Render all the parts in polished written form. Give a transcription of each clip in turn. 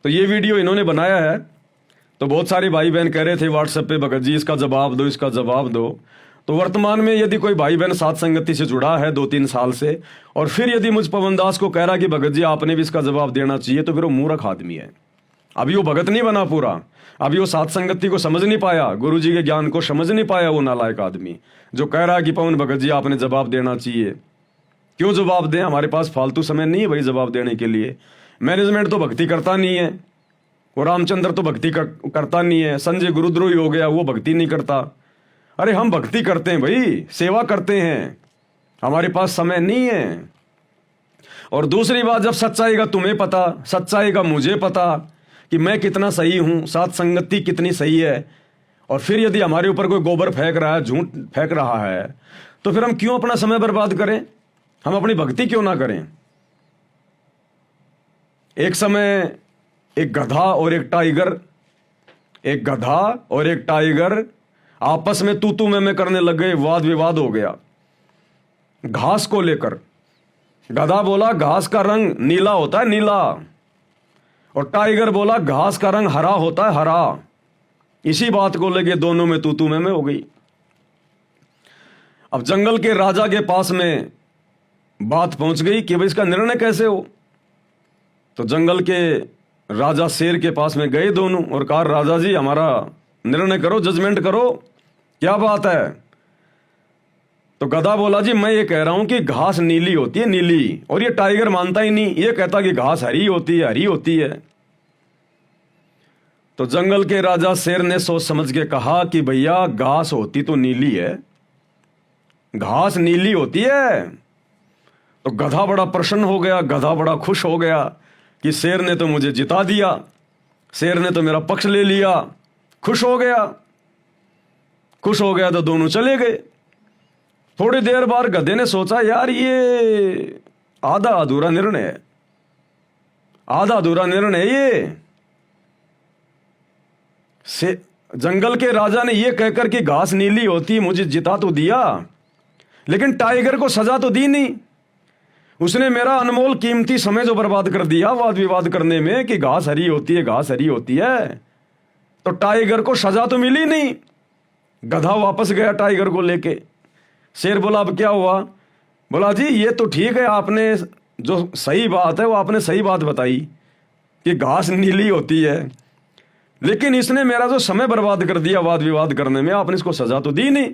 तो ये वीडियो इन्होंने बनाया है, तो बहुत सारे भाई बहन कह रहे थे व्हाट्सएप पे, भगत जी इसका जवाब दो, इसका जवाब दो। तो वर्तमान में यदि कोई भाई बहन सात संगति से जुड़ा है 2-3 साल से, और फिर यदि मुझ पवन दास को कह रहा कि भगत जी आपने भी इसका जवाब देना चाहिए, तो फिर वो मूर्ख आदमी है। अभी वो भगत नहीं बना पूरा, अभी वो सात संगति को समझ नहीं पाया, गुरु जी के ज्ञान को समझ नहीं पाया। वो नालायक आदमी जो कह रहा है कि पवन भगत जी आपने जवाब देना चाहिए। क्यों जवाब दें? हमारे पास फालतू समय नहीं है भाई जवाब देने के लिए। मैनेजमेंट तो भक्ति करता नहीं है, वो रामचंद्र तो भक्ति करता नहीं है, संजय गुरुद्रोही हो गया, वो भक्ति नहीं करता। अरे हम भक्ति करते हैं भाई, सेवा करते हैं, हमारे पास समय नहीं है। और दूसरी बात, जब सच्चाई का तुम्हें पता, सच्चाई का मुझे पता कि मैं कितना सही हूं, सात संगति कितनी सही है, और फिर यदि हमारे ऊपर कोई गोबर फेंक रहा है, झूठ फेंक रहा है, तो फिर हम क्यों अपना समय बर्बाद करें? हम अपनी भक्ति क्यों ना करें? एक समय एक गधा और एक टाइगर आपस में तू मैं करने लग गए, वाद विवाद हो गया घास को लेकर। गधा बोला घास का रंग नीला होता है, नीला, और टाइगर बोला घास का रंग हरा होता है, हरा। इसी बात को लेके दोनों में तू मैं हो गई। अब जंगल के राजा के पास में बात पहुंच गई कि भाई इसका निर्णय कैसे हो। तो जंगल के राजा शेर के पास में गए दोनों और कहा राजा जी हमारा निर्णय करो, जजमेंट करो, क्या बात है। तो गधा बोला जी मैं ये कह रहा हूं कि घास नीली होती है, नीली, और ये टाइगर मानता ही नहीं, ये कहता कि घास हरी होती है, हरी होती है। तो जंगल के राजा शेर ने सोच समझ के कहा कि भैया घास होती तो नीली है, घास नीली होती है। तो गधा बड़ा प्रसन्न हो गया, गधा बड़ा खुश हो गया कि शेर ने तो मुझे जिता दिया, शेर ने तो मेरा पक्ष ले लिया। खुश हो गया तो दोनों चले गए। थोड़ी देर बाद गधे ने सोचा यार ये आधा अधूरा निर्णय ये। जंगल के राजा ने ये कहकर कि घास नीली होती मुझे जिता तो दिया, लेकिन टाइगर को सजा तो दी नहीं। उसने मेरा अनमोल कीमती समय जो बर्बाद कर दिया वाद विवाद करने में कि घास हरी होती है, घास हरी होती है, तो टाइगर को सजा तो मिली नहीं। गधा वापस गया टाइगर को लेके। शेर बोला अब क्या हुआ? बोला जी ये तो ठीक है, आपने जो सही बात है वो आपने सही बात बताई कि घास नीली होती है, लेकिन इसने मेरा जो समय बर्बाद कर दिया वाद विवाद करने में, आपने इसको सजा तो दी नहीं।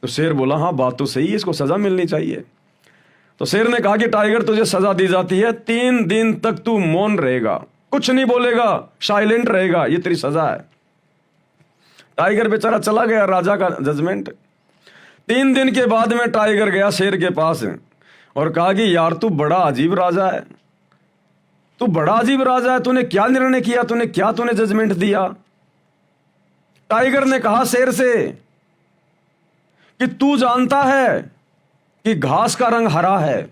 तो शेर बोला हाँ बात तो सही है, इसको सजा मिलनी चाहिए। तो शेर ने कहा कि टाइगर तुझे सजा दी जाती है, 3 दिन तक तू मौन रहेगा, कुछ नहीं बोलेगा, साइलेंट रहेगा, ये तेरी सजा है। टाइगर बेचारा चला गया, राजा का जजमेंट। 3 दिन के बाद में टाइगर गया शेर के पास और कहा कि यार तू बड़ा अजीब राजा है, तूने क्या निर्णय किया, तूने जजमेंट दिया। टाइगर ने कहा शेर से कि तू जानता है कि घास का रंग हरा है,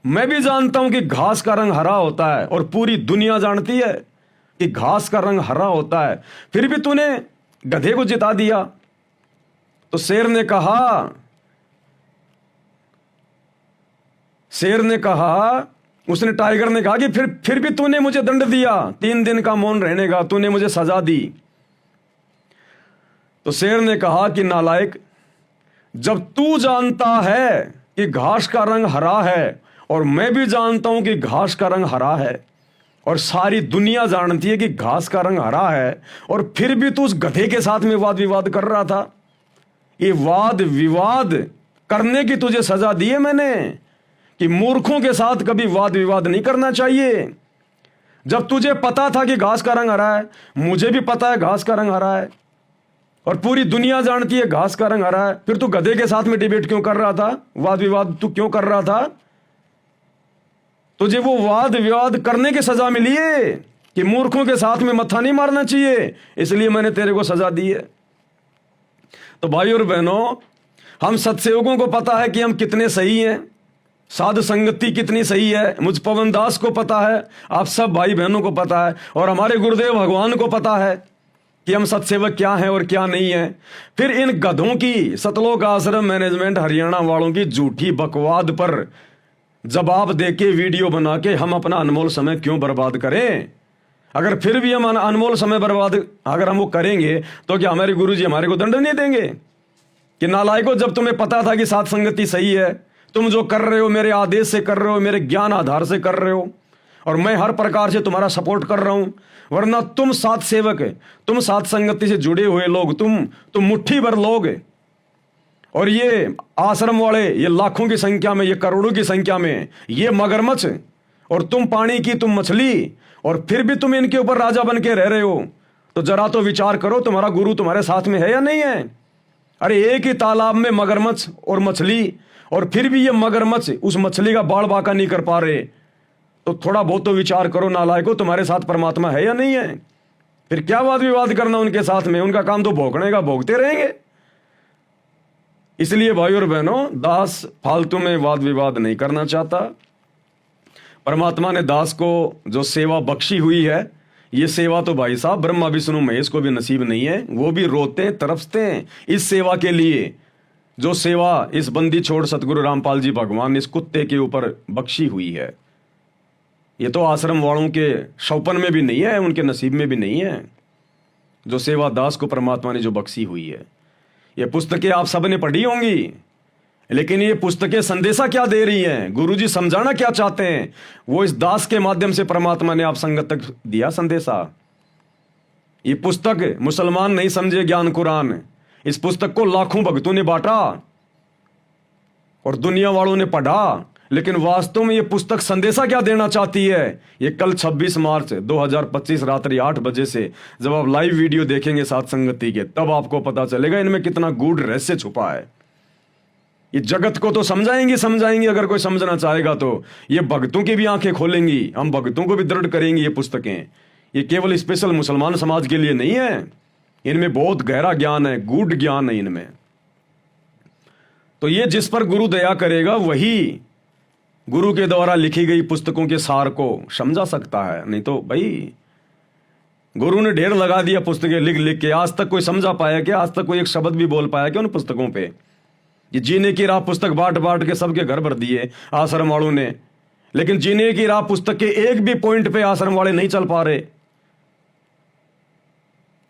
मैं भी जानता हूं कि घास का रंग हरा होता है, और पूरी दुनिया जानती है कि घास का रंग हरा होता है, फिर भी तूने गधे को जिता दिया। तो शेर ने कहा उसने टाइगर ने कहा कि फिर भी तूने मुझे दंड दिया, 3 दिन का मौन रहने का, तूने मुझे सजा दी। तो शेर ने कहा कि नालायक, जब तू जानता है कि घास का रंग हरा है और मैं भी जानता हूं कि घास का रंग हरा है, और सारी दुनिया जानती है कि घास का रंग हरा है, और फिर भी तू उस गधे के साथ में वाद विवाद कर रहा था, ये वाद विवाद करने की तुझे सजा दी है मैंने कि मूर्खों के साथ कभी वाद विवाद नहीं करना चाहिए। जब तुझे पता था कि घास का रंग हरा है, मुझे भी पता है घास का रंग हरा है, और पूरी दुनिया जानती है घास का रंग हरा है, फिर तू गधे के साथ में डिबेट क्यों कर रहा था, वाद विवाद तू क्यों कर रहा था? तुझे वो वाद विवाद करने की सजा मिली है कि मूर्खों के साथ में मत्था नहीं मारना चाहिए, इसलिए मैंने तेरे को सजा दी है। तो भाइयों और बहनों, हम सत्सेवकों को पता है कि हम कितने सही हैं, साधु संगति कितनी सही है, मुझ पवन दास को पता है, आप सब भाई बहनों को पता है, और हमारे गुरुदेव भगवान को पता है कि हम सत्सेवक क्या हैं और क्या नहीं है। फिर इन गधों की, सतलोक आश्रम मैनेजमेंट हरियाणा वालों की झूठी बकवाद पर जवाब देके वीडियो बना के हम अपना अनमोल समय क्यों बर्बाद करें? अगर फिर भी हम अनमोल समय बर्बाद अगर हम वो करेंगे तो क्या हमारे गुरुजी हमारे को दंड नहीं देंगे कि नालायकों, जब तुम्हें पता था कि साथ संगति सही है, तुम जो कर रहे हो मेरे आदेश से कर रहे हो, मेरे ज्ञान आधार से कर रहे हो, और मैं हर प्रकार से तुम्हारा सपोर्ट कर रहा हूं, वरना तुम साथ सेवक है, तुम साथ संगति से जुड़े हुए लोग, तुम मुट्ठी भर लोग, और ये आश्रम वाले ये लाखों की संख्या में, ये करोड़ों की संख्या में, ये मगरमच्छ, और तुम पानी की तुम मछली, और फिर भी तुम इनके ऊपर राजा बन के रह रहे हो। तो जरा तो विचार करो, तुम्हारा गुरु तुम्हारे साथ में है या नहीं है? अरे एक ही तालाब में मगरमच्छ और मछली, और फिर भी ये मगरमच्छ उस मछली का बाल बांका नहीं कर पा रहे, तो थोड़ा बहुत तो विचार करो नालायकों, तुम्हारे साथ परमात्मा है या नहीं है? फिर क्या वाद विवाद करना उनके साथ में, उनका काम तो भोगने का, भोगते रहेंगे। इसलिए भाई और बहनों, दास फालतू में वाद विवाद नहीं करना चाहता। परमात्मा ने दास को जो सेवा बख्शी हुई है, ये सेवा तो भाई साहब ब्रह्मा विष्णु महेश को भी नसीब नहीं है। वो भी रोते हैं, तरसते हैं इस सेवा के लिए, जो सेवा इस बंदी छोड़ सतगुरु रामपाल जी भगवान ने इस कुत्ते के ऊपर बख्शी हुई है। ये तो आश्रम वालों के शौपन में भी नहीं है, उनके नसीब में भी नहीं है, जो सेवा दास को परमात्मा ने जो बख्शी हुई है। ये पुस्तकें आप सबने पढ़ी होंगी, लेकिन ये पुस्तकें संदेशा क्या दे रही हैं, गुरुजी समझाना क्या चाहते हैं, वो इस दास के माध्यम से परमात्मा ने आप संगत तक दिया संदेशा। ये पुस्तक मुसलमान नहीं समझे ज्ञान कुरान, इस पुस्तक को लाखों भक्तों ने बांटा और दुनिया वालों ने पढ़ा, लेकिन वास्तव में ये पुस्तक संदेशा क्या देना चाहती है, ये कल 26 मार्च 2025 रात्रि 8 बजे से जब आप लाइव वीडियो देखेंगे साथ संगति के, तब आपको पता चलेगा इनमें कितना गूढ़ रहस्य छुपा है। ये जगत को तो समझाएंगी अगर कोई समझना चाहेगा तो, ये भक्तों की भी आंखें खोलेंगी, हम भक्तों को भी दृढ़ करेंगी। ये पुस्तकें ये केवल स्पेशल मुसलमान समाज के लिए नहीं है, इनमें बहुत गहरा ज्ञान है, गूढ़ ज्ञान है इनमें। तो ये जिस पर गुरु दया करेगा वही गुरु के द्वारा लिखी गई पुस्तकों के सार को समझा सकता है, नहीं तो भाई गुरु ने ढेर लगा दिया पुस्तकें लिख लिख के, आज तक कोई समझा पाया क्या, आज तक कोई एक शब्द भी बोल पाया क्या उन पुस्तकों पे? ये जीने की राह पुस्तक बांट बांट के सबके घर भर दिए आश्रम वालों ने, लेकिन जीने की राह पुस्तक के एक भी पॉइंट पे आश्रम वाले नहीं चल पा रहे,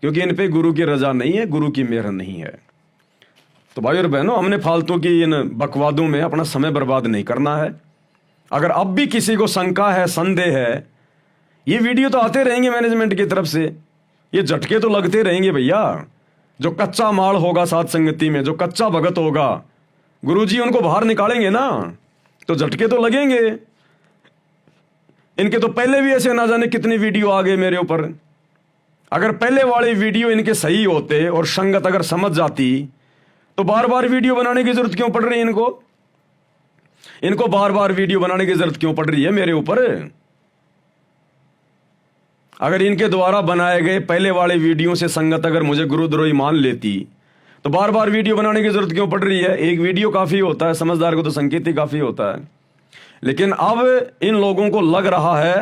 क्योंकि इन पे गुरु की रजा नहीं है, गुरु की मेहर नहीं है। तो भाई और बहनों, हमने फालतू की इन बकवादों में अपना समय बर्बाद नहीं करना है। अगर अब भी किसी को शंका है, संदेह है, ये वीडियो तो आते रहेंगे मैनेजमेंट की तरफ से, ये झटके तो लगते रहेंगे भैया। जो कच्चा माल होगा साथ संगति में, जो कच्चा भगत होगा, गुरुजी उनको बाहर निकालेंगे ना, तो झटके तो लगेंगे। इनके तो पहले भी ऐसे ना जाने कितनी वीडियो आ गए मेरे ऊपर। अगर पहले वाले वीडियो इनके सही होते और संगत अगर समझ जाती, तो बार बार वीडियो बनाने की जरूरत क्यों पड़ रही है इनको बार बार वीडियो बनाने की जरूरत क्यों पड़ रही है मेरे ऊपर? अगर इनके द्वारा बनाए गए पहले वाले वीडियो से संगत अगर मुझे गुरुद्रोही मान लेती, तो बार बार वीडियो बनाने की जरूरत क्यों पड़ रही है? एक वीडियो काफी होता है, समझदार को तो संकेत ही काफी होता है। लेकिन अब इन लोगों को लग रहा है,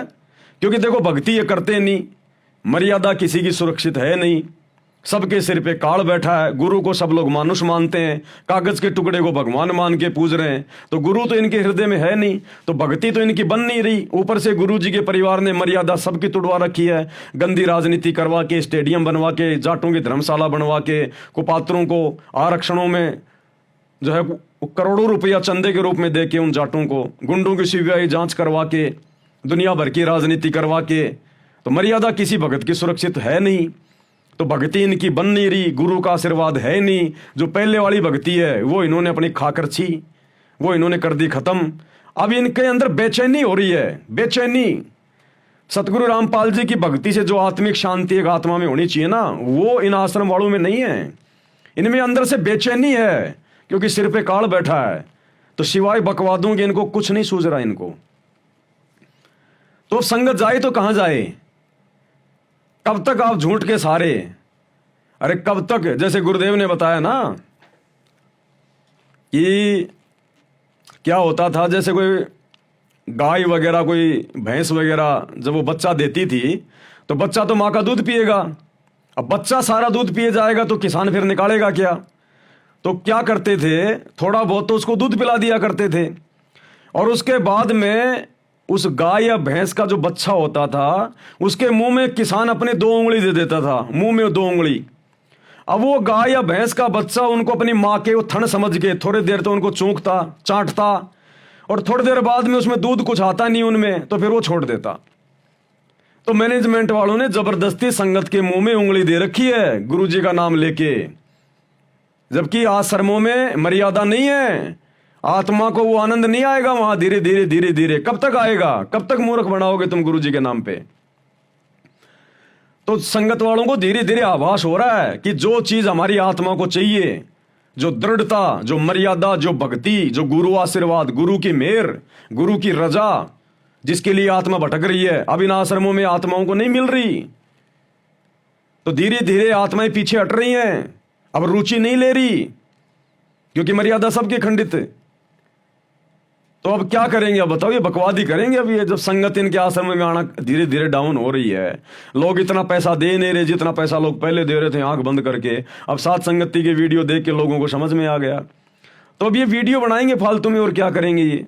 क्योंकि देखो भक्ति ये करते नहीं, मर्यादा किसी की सुरक्षित है नहीं, सबके सिर पे काल बैठा है, गुरु को सब लोग मानुष मानते हैं, कागज के टुकड़े को भगवान मान के पूज रहे हैं, तो गुरु तो इनके हृदय में है नहीं, तो भक्ति तो इनकी बन नहीं रही। ऊपर से गुरु जी के परिवार ने मर्यादा सबकी तुड़वा रखी है, गंदी राजनीति करवा के, स्टेडियम बनवा के, जाटों की धर्मशाला बनवा के, कुपात्रों को आरक्षणों में जो है करोड़ों रुपया चंदे के रूप में दे के उन जाटों को, गुंडों की सीबीआई जांच करवा के, दुनिया भर की राजनीति करवा के, तो मर्यादा किसी भगत की सुरक्षित है नहीं, तो भक्ति इनकी बन नहीं रही, गुरु का आशीर्वाद है नहीं। जो पहले वाली भक्ति है वो इन्होंने अपनी खाकर छी, वो इन्होंने कर दी खत्म। अब इनके अंदर बेचैनी हो रही है, बेचैनी। सतगुरु रामपाल जी की भक्ति से जो आत्मिक शांति एक आत्मा में होनी चाहिए ना, वो इन आश्रम वालों में नहीं है। इनमें अंदर से बेचैनी है, क्योंकि सिर पे काल बैठा है, तो सिवाय बकवादों के इनको कुछ नहीं सूझ रहा इनको। तो संगत जाए तो कहां जाए? कब तक आप झूठ के सहारे? अरे कब तक? जैसे गुरुदेव ने बताया ना कि क्या होता था, जैसे कोई गाय वगैरह, कोई भैंस वगैरह जब वो बच्चा देती थी, तो बच्चा तो माँ का दूध पिएगा। अब बच्चा सारा दूध पिए जाएगा तो किसान फिर निकालेगा क्या? तो क्या करते थे, थोड़ा बहुत तो उसको दूध पिला दिया करते थे, और उसके बाद में उस गाय या भैंस का जो बच्चा होता था उसके मुंह में किसान अपने 2 उंगली दे देता था, मुंह में 2 उंगली। अब वो गाय या भैंस का बच्चा उनको अपनी माँ के वो थन समझ के थोड़ी देर तो उनको चूंकता, चाटता, और थोड़ी देर बाद में उसमें दूध कुछ आता नहीं उनमें, तो फिर वो छोड़ देता। तो मैनेजमेंट वालों ने जबरदस्ती संगत के मुंह में उंगली दे रखी है गुरुजी का नाम लेके, जबकि आश्रमों में मर्यादा नहीं है। आत्मा को वो आनंद नहीं आएगा वहां, धीरे धीरे धीरे धीरे। कब तक आएगा? कब तक मूर्ख बनाओगे तुम गुरुजी के नाम पे? तो संगत वालों को धीरे धीरे आभास हो रहा है कि जो चीज हमारी आत्मा को चाहिए, जो दृढ़ता, जो मर्यादा, जो भक्ति, जो गुरु आशीर्वाद, गुरु की मेहर, गुरु की रजा, जिसके लिए आत्मा भटक रही है, अब इन आश्रमों में आत्माओं को नहीं मिल रही। तो धीरे धीरे आत्माएं पीछे हट रही हैं, अब रुचि नहीं ले रही, क्योंकि मर्यादा सबकी खंडित। तो अब क्या करेंगे? अब बताओ, ये बकवाद ही करेंगे। अब ये जब संगत इनके आश्रम में आना धीरे धीरे डाउन हो रही है, लोग इतना पैसा दे नहीं रहे जितना पैसा लोग पहले दे रहे थे आंख बंद करके। अब साथ संगति के वीडियो देख के लोगों को समझ में आ गया, तो अब ये वीडियो बनाएंगे फालतू में, और क्या करेंगे ये?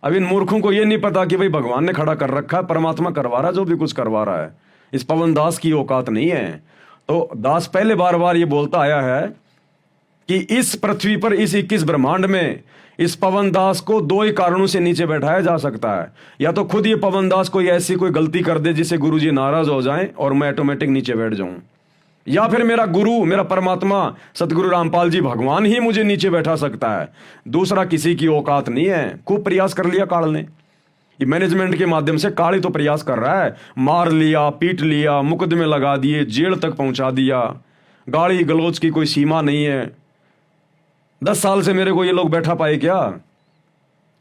अब इन मूर्खों को ये नहीं पता कि भाई भगवान ने खड़ा कर रखा है, परमात्मा करवा रहा है जो भी कुछ करवा रहा है। इस पवन दास की औकात नहीं है। तो दास पहले बार बार ये बोलता आया है कि इस पृथ्वी पर, इस 21 ब्रह्मांड में इस पवन दास को 2 ही कारणों से नीचे बैठाया जा सकता है। या तो खुद ये पवन दास कोई ऐसी कोई गलती कर दे जिससे गुरुजी नाराज हो जाएं और मैं ऑटोमेटिक नीचे बैठ जाऊं, या फिर मेरा गुरु, मेरा परमात्मा सतगुरु रामपाल जी भगवान ही मुझे नीचे बैठा सकता है। दूसरा किसी की औकात नहीं है। खूब प्रयास कर लिया काल ने, ये मैनेजमेंट के माध्यम से काल ही तो प्रयास कर रहा है। मार लिया, पीट लिया, मुकदमे लगा दिए, जेल तक पहुंचा दिया, गाली गलौज की कोई सीमा नहीं है। 10 साल से मेरे को ये लोग बैठा पाए क्या?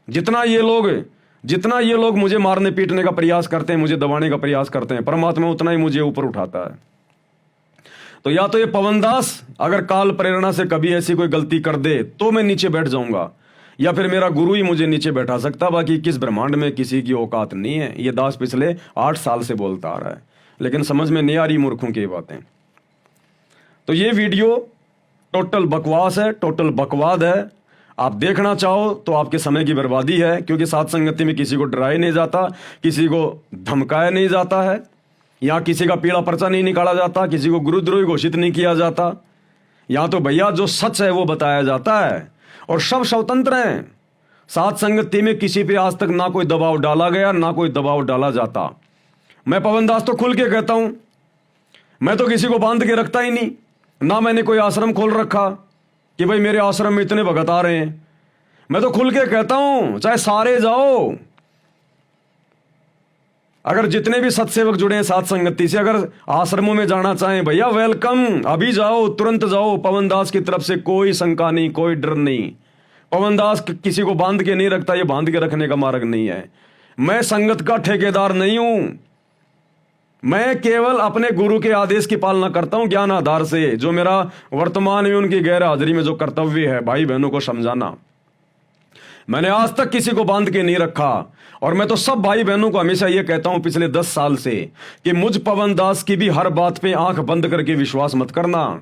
जितना ये लोग मुझे मारने पीटने का प्रयास करते हैं, मुझे दबाने का प्रयास करते हैं, परमात्मा उतना ही मुझे ऊपर उठाता है। तो या तो ये पवनदास अगर काल प्रेरणा से कभी ऐसी कोई गलती कर दे तो मैं नीचे बैठ जाऊंगा, या फिर मेरा गुरु ही मुझे नीचे बैठा सकता। बाकी किस ब्रह्मांड में किसी की औकात नहीं है। ये दास पिछले 8 साल से बोलता आ रहा है, लेकिन समझ में नहीं आ रही मूर्खों की बातें। तो ये वीडियो टोटल बकवास है, टोटल बकवाद है। आप देखना चाहो तो आपके समय की बर्बादी है, क्योंकि साथ संगति में किसी को डराया नहीं जाता, किसी को धमकाया नहीं जाता है, यहाँ किसी का पीड़ा पर्चा नहीं निकाला जाता, किसी को गुरुद्रोही घोषित नहीं किया जाता। यहाँ तो भैया जो सच है वो बताया जाता है, और सब स्वतंत्र हैं। साथ संगति में किसी पे आज तक ना कोई दबाव डाला गया, ना कोई दबाव डाला जाता। मैं पवनदास तो खुल के कहता हूं, मैं तो किसी को बांध के रखता ही नहीं, ना मैंने कोई आश्रम खोल रखा कि भाई मेरे आश्रम में इतने भगत आ रहे हैं। मैं तो खुल के कहता हूं, चाहे सारे जाओ, अगर जितने भी सत्सेवक जुड़े हैं साथ संगति से, अगर आश्रमों में जाना चाहें भैया वेलकम, अभी जाओ, तुरंत जाओ। पवनदास की तरफ से कोई शंका नहीं, कोई डर नहीं। पवनदास किसी को बांध के नहीं रखता, ये बांध के रखने का मार्ग नहीं है। मैं संगत का ठेकेदार नहीं हूं, मैं केवल अपने गुरु के आदेश की पालना करता हूं ज्ञान आधार से। जो मेरा वर्तमान में उनकी गैर हाजिरी में जो कर्तव्य है भाई बहनों को समझाना, मैंने आज तक किसी को बांध के नहीं रखा। और मैं तो सब भाई बहनों को हमेशा यह कहता हूं पिछले 10 साल से कि मुझ पवनदास की भी हर बात पे आंख बंद करके विश्वास मत करना,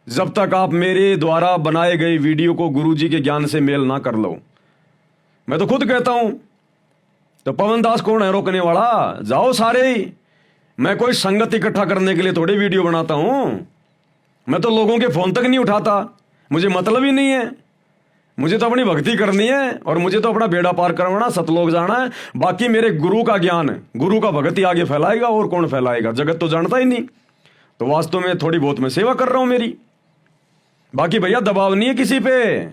जब तक आप मेरे द्वारा बनाए गए वीडियो को गुरुजी के ज्ञान से मेल ना कर लो। मैं तो खुद कहता हूं, तो पवनदास कौन है रोकने वाला? जाओ सारे ही। मैं कोई संगत इकट्ठा करने के लिए थोड़ी वीडियो बनाता हूं। मैं तो लोगों के फोन तक नहीं उठाता, मुझे मतलब ही नहीं है। मुझे तो अपनी भक्ति करनी है, और मुझे तो अपना बेड़ा पार करवाना, सतलोक जाना है। बाकी मेरे गुरु का ज्ञान, गुरु का भक्ति आगे फैलाएगा, और कौन फैलाएगा? जगत तो जानता ही नहीं। तो वास्तव में थोड़ी बहुत मैं सेवा कर रहा हूं मेरी। बाकी भैया दबाव नहीं है किसी पे,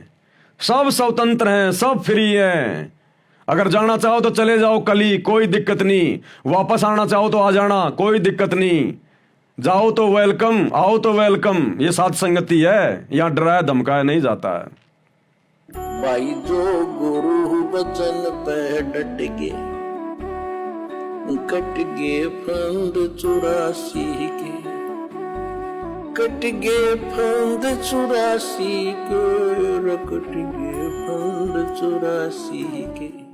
सब स्वतंत्र हैं, सब फ्री हैं। अगर जाना चाहो तो चले जाओ कली, कोई दिक्कत नहीं। वापस आना चाहो तो आ जाना, कोई दिक्कत नहीं। जाओ तो वेलकम, आओ तो वेलकम। ये साथ संगति है, यहां डराया धमकाया नहीं जाता है। भाई जो गुरु बचन पे डट गए, कट गए फंद 84 के, कट गए फंद 84 के, कट गए फंद 84 के।